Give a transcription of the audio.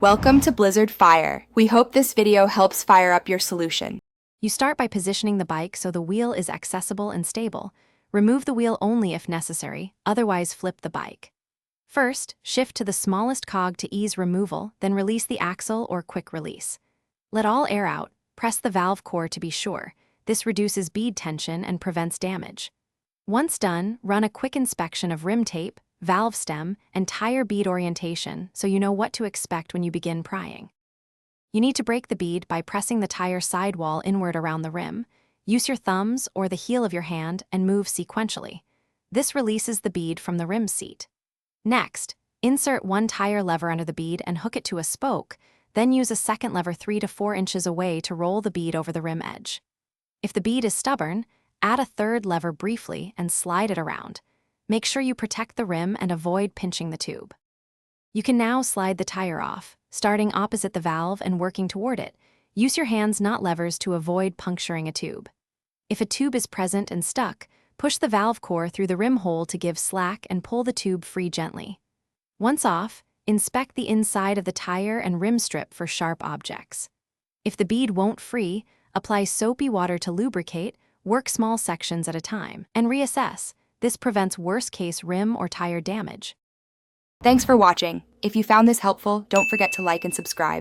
Welcome to Blizzard Fire. We hope this video helps fire up your solution. You start by positioning the bike so the wheel is accessible and stable. Remove the wheel only if necessary, otherwise flip the bike. First, shift to the smallest cog to ease removal, then release the axle or quick release. Let all air out, press the valve core to be sure. This reduces bead tension and prevents damage. Once done, run a quick inspection of rim tape, valve stem, and tire bead orientation so you know what to expect when you begin prying. You need to break the bead by pressing the tire sidewall inward around the rim. Use your thumbs or the heel of your hand and move sequentially. This releases the bead from the rim seat. Next, insert one tire lever under the bead and hook it to a spoke, then use a second lever 3 to 4 inches away to roll the bead over the rim edge. If the bead is stubborn, add a third lever briefly and slide it around. Make sure you protect the rim and avoid pinching the tube. You can now slide the tire off, starting opposite the valve and working toward it. Use your hands, not levers, to avoid puncturing a tube. If a tube is present and stuck, push the valve core through the rim hole to give slack and pull the tube free gently. Once off, inspect the inside of the tire and rim strip for sharp objects. If the bead won't free, apply soapy water to lubricate, work small sections at a time, and reassess. This prevents worst-case rim or tire damage. Thanks for watching. If you found this helpful, don't forget to like and subscribe.